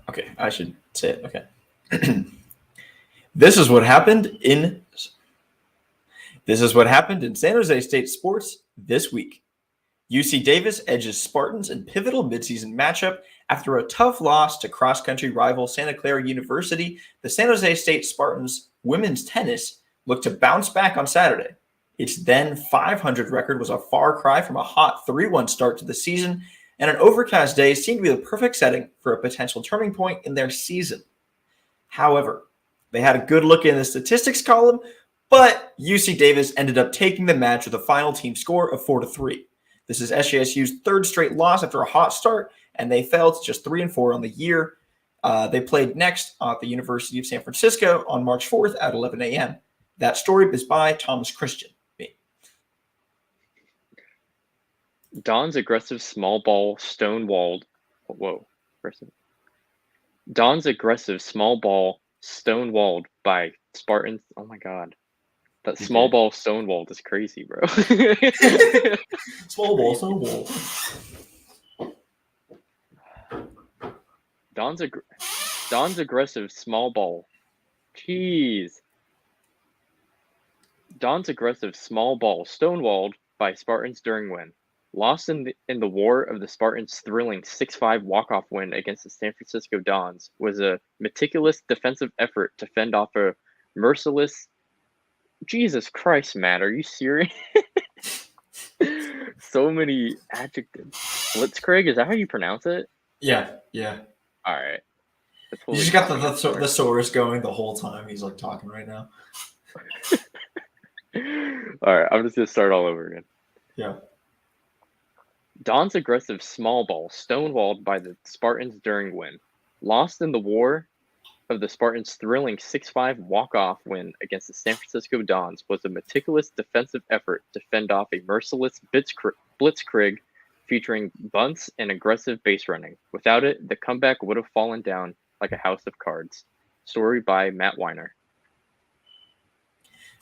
Okay, I should say it. Okay. This is what happened in San Jose State sports this week. UC Davis edges Spartans in pivotal midseason matchup after a tough loss to cross-country rival Santa Clara University. The San Jose State Spartans women's tennis looked to bounce back on Saturday. Its then 500 record was a far cry from a hot 3-1 start to the season, and an overcast day seemed to be the perfect setting for a potential turning point in their season. However, they had a good look in the statistics column, but UC Davis ended up taking the match with a final team score of 4-3. This is SJSU's third straight loss after a hot start, and they fell to just 3-4 on the year. They played next at the University of San Francisco on March 4th at 11 a.m. That story is by Thomas Christian. Don's aggressive small ball stonewalled. Whoa. Don's aggressive small ball stonewalled by Spartans. Oh my God. That small ball stonewalled is crazy, bro. Small ball stonewall. Don's aggressive small ball. Jeez. Don's aggressive small ball stonewalled by Spartans during win. Lost in the war of the Spartans' thrilling 6-5 walk-off win against the San Francisco Dons was a meticulous defensive effort to fend off a merciless... Jesus Christ, Matt, are you serious? So many adjectives. Blitzkrieg, is that how you pronounce it? Yeah. All right. You just got the thesaurus going the whole time he's like talking right now. All right, I'm just going to start all over again. Yeah. Don's aggressive small ball stonewalled by the Spartans during win. Lost in the war of the Spartans' thrilling 6-5 walk-off win against the San Francisco Dons was a meticulous defensive effort to fend off a merciless blitzkrieg featuring bunts and aggressive base running. Without it, the comeback would have fallen down like a house of cards. Story by Matt Weiner.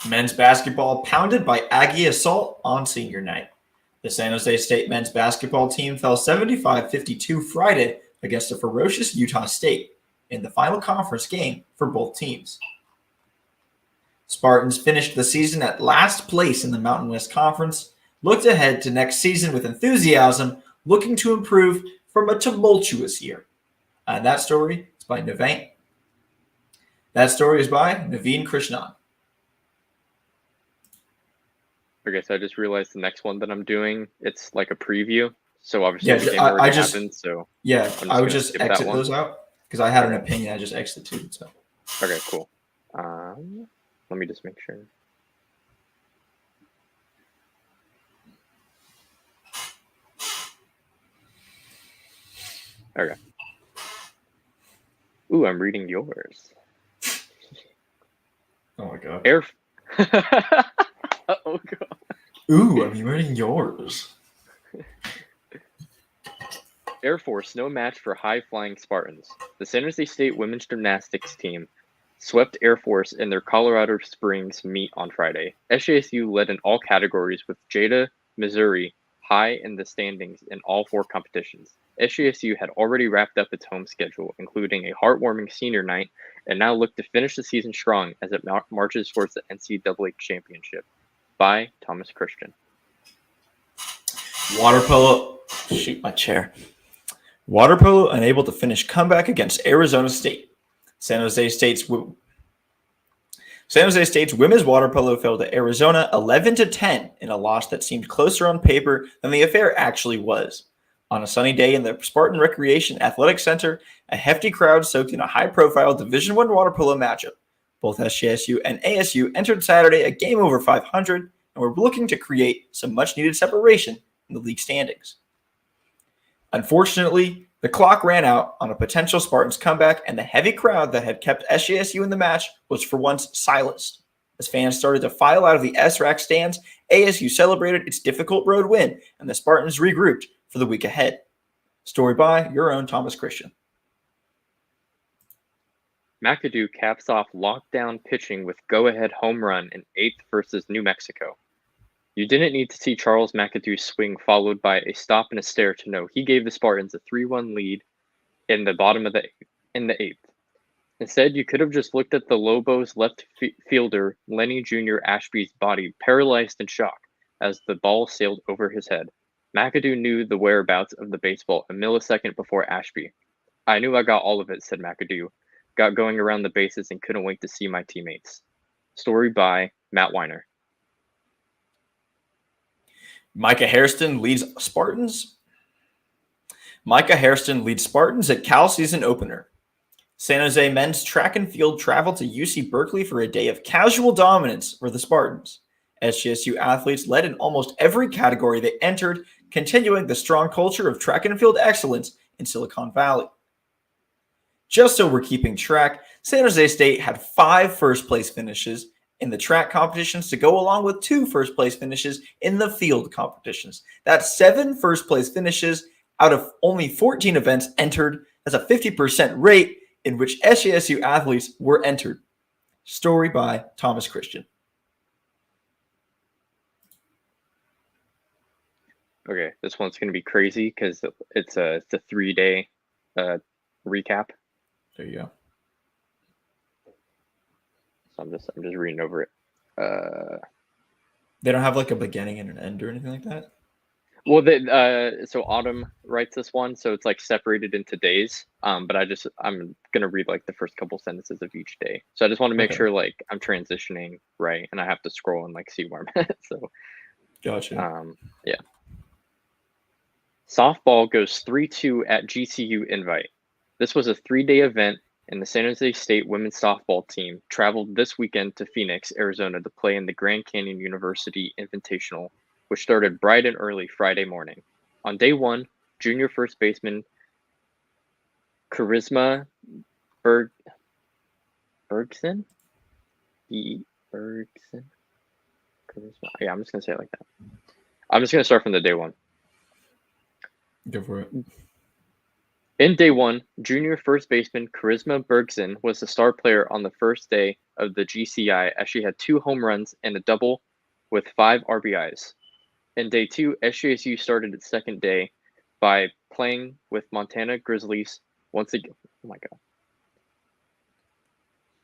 Men's basketball pounded by Aggie assault on senior night. The San Jose State men's basketball team fell 75-52 Friday against a ferocious Utah State in the final conference game for both teams. Spartans finished the season at last place in the Mountain West Conference, looked ahead to next season with enthusiasm, looking to improve from a tumultuous year. And that story is by Naveen Krishnan. Okay, so I just realized the next one that I'm doing, it's like a preview. So obviously the game already happened. So I would just exit those out because I had an opinion. I just exited. So okay, cool. Let me just make sure. Okay. Ooh, I'm reading yours. Oh my God. Oh God. Ooh, I'm reading yours. Air Force, no match for high-flying Spartans. The San Jose State women's gymnastics team swept Air Force in their Colorado Springs meet on Friday. SJSU led in all categories with Jada, Missouri, high in the standings in all four competitions. SJSU had already wrapped up its home schedule, including a heartwarming senior night, and now looked to finish the season strong as it marches towards the NCAA championship. By Thomas Christian. Water polo. Shoot my chair. Water polo unable to finish comeback against Arizona State. San Jose State's women's water polo fell to Arizona 11-10 in a loss that seemed closer on paper than the affair actually was. On a sunny day in the Spartan Recreation Athletic Center, a hefty crowd soaked in a high-profile Division I water polo matchup. Both SJSU and ASU entered Saturday a game over 500 and were looking to create some much-needed separation in the league standings. Unfortunately, the clock ran out on a potential Spartans comeback, and the heavy crowd that had kept SJSU in the match was for once silenced. As fans started to file out of the SRAC stands, ASU celebrated its difficult road win, and the Spartans regrouped for the week ahead. Story by your own Thomas Christian. McAdoo caps off lockdown pitching with go-ahead home run in 8th versus New Mexico. You didn't need to see Charles McAdoo swing followed by a stop and a stare to know he gave the Spartans a 3-1 lead in the bottom of the in the 8th. Instead, you could have just looked at the Lobos' left fielder Lenny Jr. Ashby's body paralyzed in shock as the ball sailed over his head. McAdoo knew the whereabouts of the baseball a millisecond before Ashby. "I knew I got all of it," said McAdoo. "Got going around the bases and couldn't wait to see my teammates." Story by Matt Weiner. Micah Hairston leads Spartans. Micah Hairston leads Spartans at Cal season opener. San Jose men's track and field traveled to UC Berkeley for a day of casual dominance for the Spartans. SJSU athletes led in almost every category they entered, continuing the strong culture of track and field excellence in Silicon Valley. Just so we're keeping track, San Jose State had 5 first-place finishes in the track competitions to go along with 2 first-place finishes in the field competitions. That's 7 first-place finishes out of only 14 events entered. That's a 50% rate in which SJSU athletes were entered. Story by Thomas Christian. Okay, this one's going to be crazy because it's a 3-day recap. There you go. So I'm just reading over it. They don't have like a beginning and an end or anything like that? Well, so Autumn writes this one, so it's like separated into days. But I'm gonna read like the first couple sentences of each day. So I just want to make sure like I'm transitioning right, and I have to scroll and like see where I'm at. So, gotcha. Yeah. Softball goes 3-2 at GCU Invite. This was a 3-day event, and the San Jose State women's softball team traveled this weekend to Phoenix, Arizona to play in the Grand Canyon University Invitational, which started bright and early Friday morning. On day 1, junior first baseman Charisma Bergson? Charisma? Yeah, I'm just going to say it like that. I'm just going to start from the day 1. Go for it. In day 1, junior first baseman Charisma Bergson was the star player on the first day of the GCI as she had 2 home runs and a double with 5 RBIs. In day 2, SJSU started its second day by playing with Montana Grizzlies once again. Oh my God.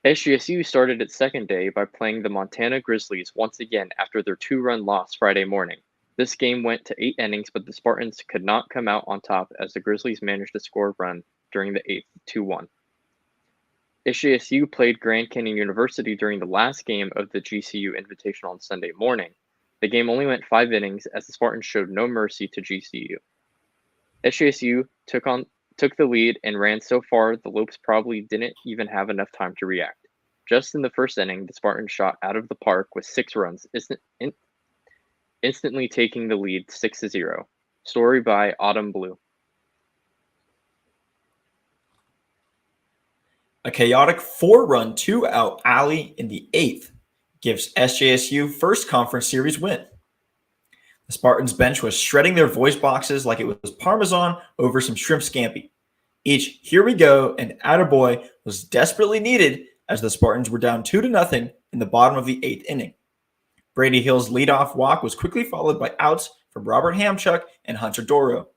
SJSU started its second day by playing the Montana Grizzlies once again after their 2-run loss Friday morning. This game went to 8 innings, but the Spartans could not come out on top as the Grizzlies managed to score a run during the 8th, 2-1. SJSU played Grand Canyon University during the last game of the GCU Invitational on Sunday morning. The game only went 5 innings as the Spartans showed no mercy to GCU. SJSU took the lead and ran so far the Lopes probably didn't even have enough time to react. Just in the first inning, the Spartans shot out of the park with 6 runs, instantly taking the lead 6-0. Story by Autumn Blue. A chaotic 4-run 2-out alley in the 8th gives SJSU first conference series win. The Spartans bench was shredding their voice boxes like it was Parmesan over some shrimp scampi. Each "here we go" and "attaboy" was desperately needed as the Spartans were down 2-0 in the bottom of the 8th inning. Brady Hill's leadoff walk was quickly followed by outs from Robert Hamchuk and Hunter Doro.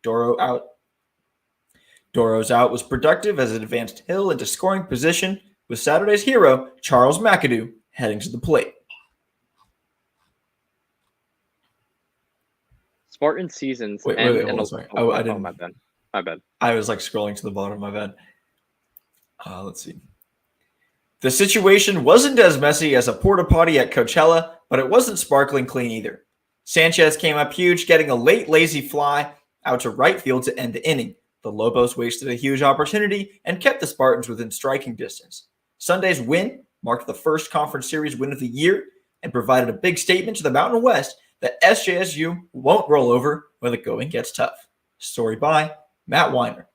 Doro's out was productive as it advanced Hill into scoring position with Saturday's hero, Charles McAdoo, heading to the plate. Spartan seasons Wait, sorry. I didn't. My bad. I was like scrolling to the bottom of my bed. Let's see. The situation wasn't as messy as a porta potty at Coachella, but it wasn't sparkling clean either. Sanchez came up huge, getting a late lazy fly out to right field to end the inning. The Lobos wasted a huge opportunity and kept the Spartans within striking distance. Sunday's win marked the first conference series win of the year and provided a big statement to the Mountain West that SJSU won't roll over when the going gets tough. Story by Matt Weiner.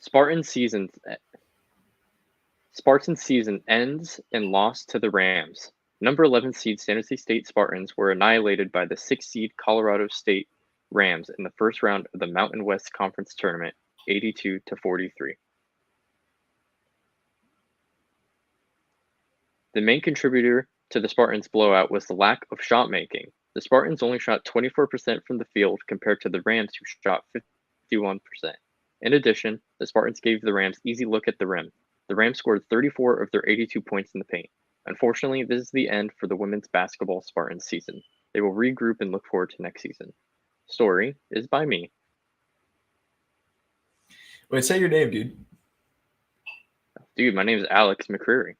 Spartan season ends in loss to the Rams. Number 11 seed San Jose State Spartans were annihilated by the 6th seed Colorado State Rams in the first round of the Mountain West Conference Tournament, 82-43. The main contributor to the Spartans' blowout was the lack of shot making. The Spartans only shot 24% from the field compared to the Rams, who shot 51%. In addition, the Spartans gave the Rams easy look at the rim. The Rams scored 34 of their 82 points in the paint. Unfortunately, this is the end for the women's basketball Spartans season. They will regroup and look forward to next season. Story is by me. Wait, say your name, dude. Dude, my name is Alex McCreary.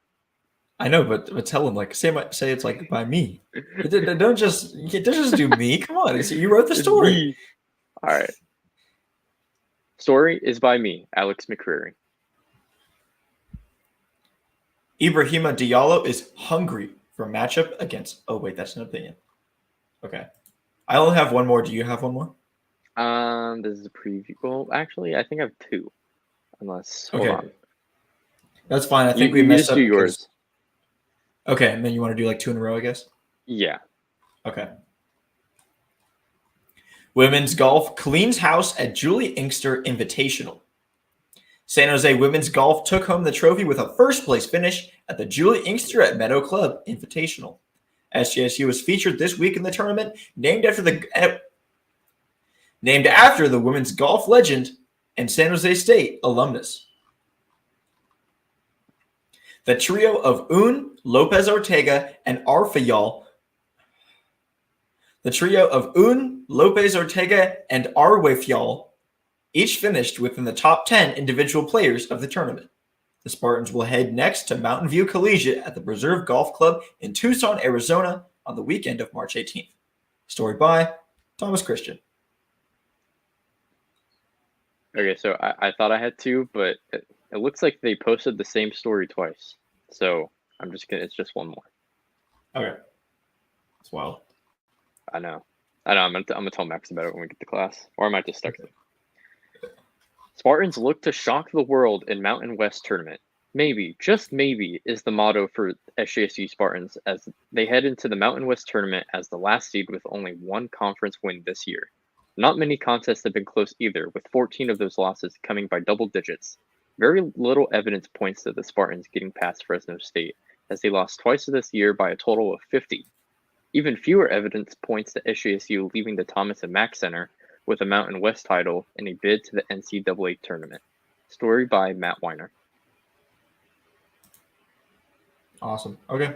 I know, but tell him say it's like by me. Don't just do me. Come on, you wrote the story. All right. Story is by me, Alex McCreary. Ibrahima Diallo is hungry for matchup against. Oh wait, that's an opinion. Okay, I only have one more. Do you have one more? This is a preview. Well, actually, I think I have two. Unless hold on. That's fine. I think we messed up. Do yours. Okay, and then you want to do like two in a row, I guess? Yeah. Okay. Women's golf cleans house at Julie Inkster Invitational. San Jose Women's Golf took home the trophy with a first-place finish at the Julie Inkster at Meadow Club Invitational. SJSU was featured this week in the tournament, named after the women's golf legend and San Jose State alumnus. The trio of Un, Lopez Ortega, and Arweyfial each finished within the top 10 individual players of the tournament. The Spartans will head next to Mountain View Collegiate at the Preserve Golf Club in Tucson, Arizona on the weekend of March 18th. Story by Thomas Christian. Okay, so I thought I had two, but it looks like they posted the same story twice. So it's just one more. Okay. It's wild. I know. I'm gonna tell Max about it when we get to class. Or I might just text him. Spartans look to shock the world in Mountain West tournament. Maybe, just maybe, is the motto for SJSU Spartans as they head into the Mountain West tournament as the last seed with only one conference win this year. Not many contests have been close either, with 14 of those losses coming by double digits. Very little evidence points to the Spartans getting past Fresno State, as they lost twice this year by a total of 50. Even fewer evidence points to SJSU leaving the Thomas and Mack Center with a Mountain West title and a bid to the NCAA tournament. Story by Matt Weiner. Awesome. Okay.